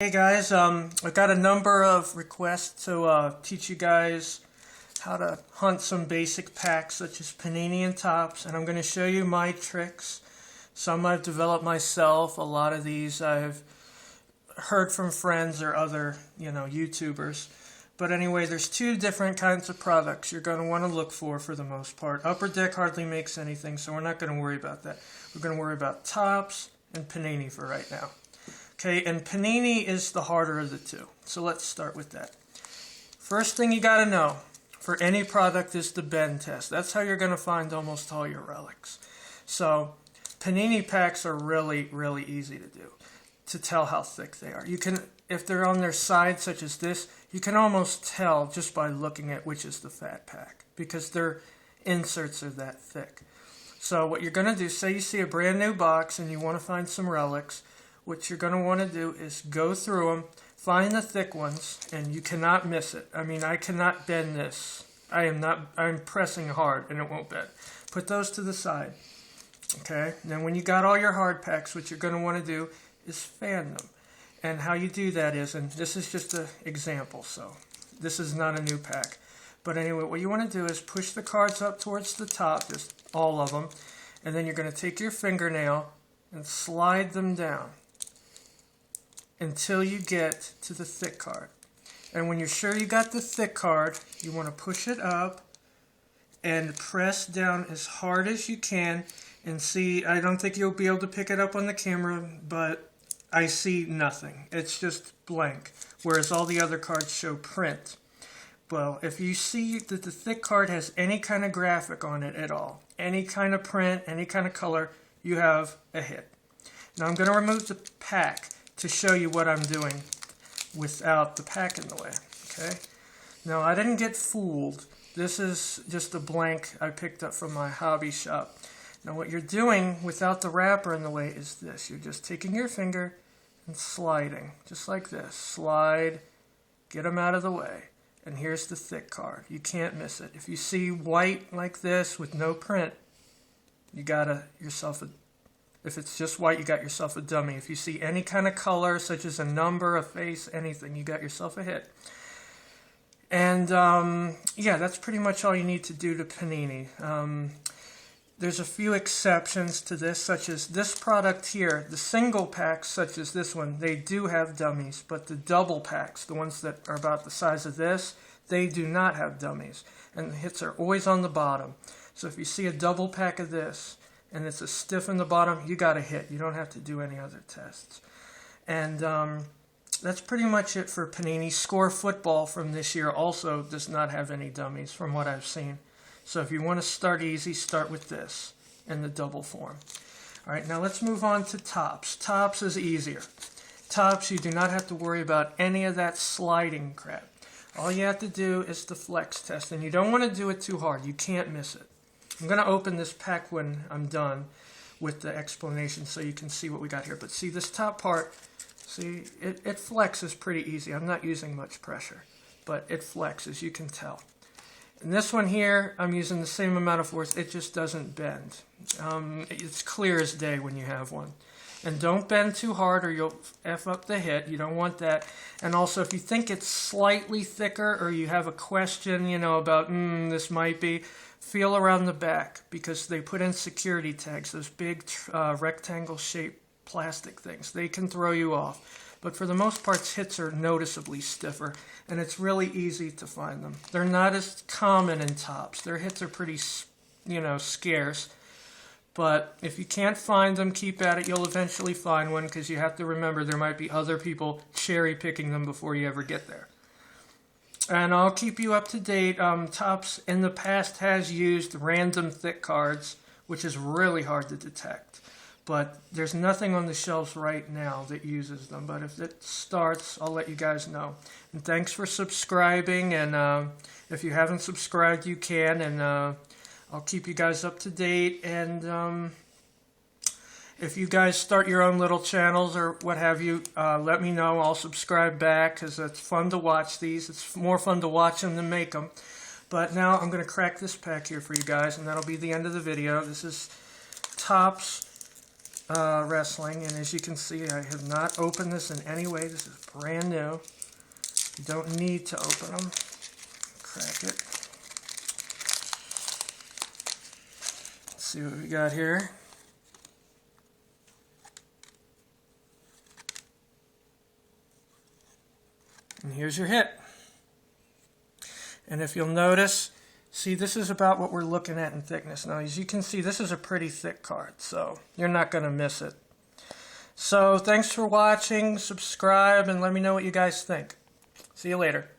Hey guys, I've got a number of requests to teach you guys how to hunt some basic packs such as panini and tops, and I'm going to show you my tricks. Some I've developed myself, a lot of these I've heard from friends or other, YouTubers. But anyway, there's two different kinds of products you're going to want to look for the most part. Upper Deck hardly makes anything, so we're not going to worry about that. We're going to worry about tops and panini for right now. Okay, and panini is the harder of the two. So let's start with that. First thing you got to know for any product is the bend test. That's how you're going to find almost all your relics. So panini packs are really, really easy to do, to tell how thick they are. You can, if they're on their side such as this, you can almost tell just by looking at which is the fat pack because their inserts are that thick. So what you're going to do, say you see a brand new box and you want to find some relics, what you're going to want to do is go through them, find the thick ones, and you cannot miss it. I mean, I cannot bend this. I'm pressing hard and it won't bend. Put those to the side. Okay, then when you got all your hard packs, what you're going to want to do is fan them. And how you do that is, and this is just an example, so this is not a new pack. But anyway, what you want to do is push the cards up towards the top, just all of them, and then you're going to take your fingernail and slide them down until you get to the thick card. And when you're sure you got the thick card, you want to push it up and press down as hard as you can. And see, I don't think you'll be able to pick it up on the camera, but I see nothing. It's just blank, whereas all the other cards show print. Well, if you see that the thick card has any kind of graphic on it at all, any kind of print, any kind of color, you have a hit. Now I'm going to remove the pack to show you what I'm doing without the pack in the way. Okay. Now I didn't get fooled. This is just a blank I picked up from my hobby shop. Now what you're doing without the wrapper in the way is this. You're just taking your finger and sliding, just like this. Slide, get them out of the way. And here's the thick card. You can't miss it. If you see white like this with no print, you got yourself a, if it's just white, you got yourself a dummy. If you see any kind of color, such as a number, a face, anything, you got yourself a hit. And yeah, that's pretty much all you need to do to panini. There's a few exceptions to this, such as this product here. The single packs, such as this one, they do have dummies, but the double packs, the ones that are about the size of this, they do not have dummies. And the hits are always on the bottom. So if you see a double pack of this, and it's a stiff in the bottom, you got a hit. You don't have to do any other tests. And that's pretty much it for panini. Score Football from this year also does not have any dummies from what I've seen. So if you want to start easy, start with this in the double form. All right, now let's move on to tops. Tops is easier. Tops, you do not have to worry about any of that sliding crap. All you have to do is the flex test, and you don't want to do it too hard. You can't miss it. I'm going to open this pack when I'm done with the explanation so you can see what we got here. But see this top part, see, it flexes pretty easy. I'm not using much pressure, but it flexes, you can tell. And this one here, I'm using the same amount of force. It just doesn't bend. It's clear as day when you have one. And don't bend too hard or you'll F up the hit. You don't want that. And also, if you think it's slightly thicker or you have a question, about, this might be, feel around the back because they put in security tags, those big rectangle-shaped plastic things. They can throw you off. But for the most part, hits are noticeably stiffer, and it's really easy to find them. They're not as common in tops. Their hits are pretty, scarce. But if you can't find them, keep at it. You'll eventually find one because you have to remember there might be other people cherry-picking them before you ever get there. And I'll keep you up to date. Tops in the past has used random thick cards, which is really hard to detect. But there's nothing on the shelves right now that uses them. But if it starts, I'll let you guys know. And thanks for subscribing. And if you haven't subscribed, you can. And I'll keep you guys up to date. And if you guys start your own little channels or what have you, let me know. I'll subscribe back because it's fun to watch these. It's more fun to watch them than make them. But now I'm going to crack this pack here for you guys. And that'll be the end of the video. This is Tops wrestling, and as you can see, I have not opened this in any way. This is brand new. You don't need to open them. Crack it. Let's see what we got here. And here's your hit. And if you'll notice, see, this is about what we're looking at in thickness. Now, as you can see, this is a pretty thick card, so you're not going to miss it. So, thanks for watching. Subscribe, and let me know what you guys think. See you later.